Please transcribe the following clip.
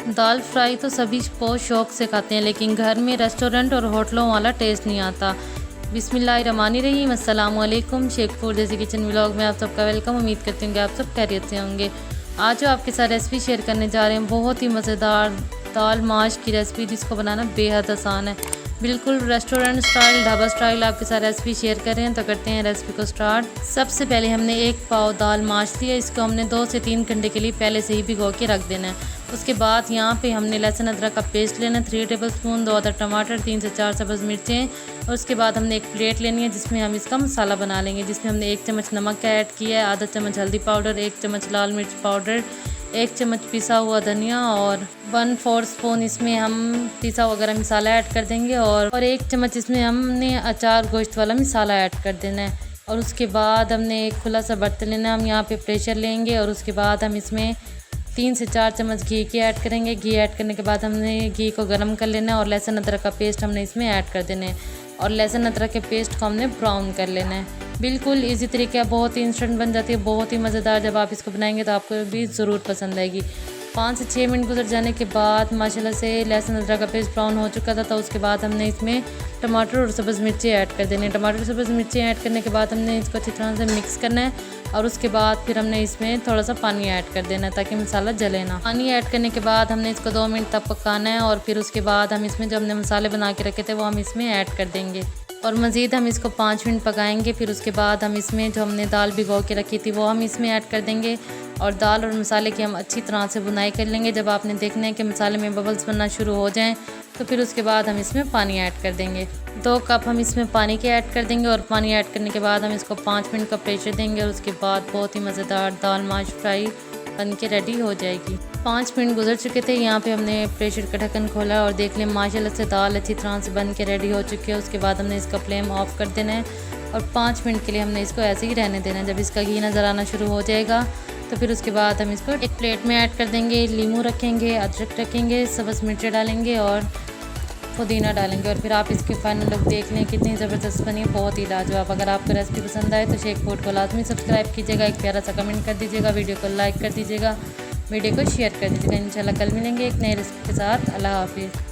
दाल fry तो सभी बहुत शौक़ से खाते हैं, लेकिन घर में रेस्टोरेंट और होटलों वाला टेस्ट नहीं आता। बिस्मिल्लाहिर्रहमानिर्रहीम, अस्सलाम वालेकुम। शेख फूड देसी किचन व्लॉग में आप सबका वेलकम। उम्मीद करती हूँ कि आप सब खैरियत से होंगे। आज जो आपके साथ रेसिपी शेयर करने जा रहे हैं, बहुत ही मज़ेदार दाल माश की रेसिपी, जिसको बनाना बेहद आसान है। बिल्कुल रेस्टोरेंट स्टाइल, ढाबा स्टाइल आपके साथ रेसिपी शेयर कर रहे हैं। तो करते हैं रेसिपी को स्टार्ट। सबसे पहले हमने 1 पाव दाल माश लिया। इसको हमने 2 से 3 घंटे के लिए पहले से ही भिगो के रख देना है। उसके बाद यहाँ पे हमने लहसुन अदरक का पेस्ट लेना है 3 टेबलस्पून, 2 अदर टमाटर, 3 से 4 सब्ज़ मिर्चें। और उसके बाद हमने एक प्लेट लेनी है जिसमें हम इसका मसाला बना लेंगे, जिसमें हमने 1 चम्मच नमक ऐड किया है, आधा चम्मच हल्दी पाउडर, 1 चम्मच लाल मिर्च पाउडर, 1 चम्मच पिसा हुआ धनिया और 1/4 स्पून इसमें हम पिसा हुआ गरम मसाला ऐड कर देंगे। और 1 चम्मच इसमें हमने अचार गोश्त वाला मसाला ऐड कर देना है। और उसके बाद हमने एक खुला सा बर्तन लेना है, हम यहाँ पे प्रेशर लेंगे। और उसके बाद हम इसमें 3 से 4 चम्मच घी की ऐड करेंगे। घी ऐड करने के बाद हमने घी को गर्म कर लेना है और लहसुन अदरक का पेस्ट हमने इसमें ऐड कर देना है। और लहसुन अदरक के पेस्ट को हमने ब्राउन कर लेना है। बिल्कुल इजी तरीका, बहुत ही इंस्टेंट बन जाती है, बहुत ही मज़ेदार। जब आप इसको बनाएंगे तो आपको भी ज़रूर पसंद आएगी। 5 से 6 मिनट गुजर जाने के बाद माशाल्लाह से लहसुन अदरक का पेस्ट ब्राउन हो चुका था। तो उसके बाद हमने इसमें टमाटर और सब्ज़ मिर्ची ऐड कर देने। टमाटर सब्ज़ मिर्ची ऐड करने के बाद हमने इसको अच्छी तरह से मिक्स करना है। और उसके बाद फिर हमने इसमें थोड़ा सा पानी ऐड कर देना है ताकि मसाला जले ना। पानी ऐड करने के बाद हमने इसको 2 मिनट तक पकाना है। और फिर उसके बाद हम इसमें जो हमने मसाले बना के रखे थे वो हम इसमें ऐड कर देंगे। और मज़ीद हम इसको 5 मिनट पकाएंगे। फिर उसके बाद हम इसमें जो हमने दाल भिगो के रखी थी वो हम इसमें ऐड कर देंगे। और दाल और मसाले की हम अच्छी तरह से बुनाई कर लेंगे। जब आपने देखना है कि मसाले में बबल्स बनना शुरू हो जाएं तो फिर उसके बाद हम इसमें पानी ऐड कर देंगे। 2 कप हम इसमें पानी के ऐड कर देंगे। और पानी ऐड करने के बाद हम इसको 5 मिनट का प्रेशर देंगे। और उसके बाद बहुत ही मज़ेदार दाल माश फ्राई बन के रेडी हो जाएगी। 5 मिनट गुजर चुके थे। यहाँ पे हमने प्रेशर का ढक्कन खोला और देख लें माशाल्लाह से दाल अच्छी तरह से बन के रेडी हो चुकी है। उसके बाद हमने इसका फ्लेम ऑफ कर देना है और 5 मिनट के लिए हमने इसको ऐसे ही रहने देना है। जब इसका घी नज़र आना शुरू हो जाएगा तो फिर उसके बाद हम इसको एक प्लेट में ऐड कर देंगे। लीमू रखेंगे, अदरक रखेंगे, सब्ज़ मिर्चें डालेंगे और पुदीना डालेंगे। और फिर आप इसके फाइनल लुक देख लें कितनी ज़बरदस्त बनी, बहुत ही लाजवाब। अगर आपको रेसिपी पसंद आए तो शेख फूड को लाजमी सब्सक्राइब कीजिएगा, एक प्यारा सा कमेंट कर दीजिएगा, वीडियो को लाइक कर दीजिएगा, वीडियो को शेयर कर दीजिएगा। इंशाल्लाह कल मिलेंगे एक नई रेसिपी के साथ। अल्लाह हाफिज़।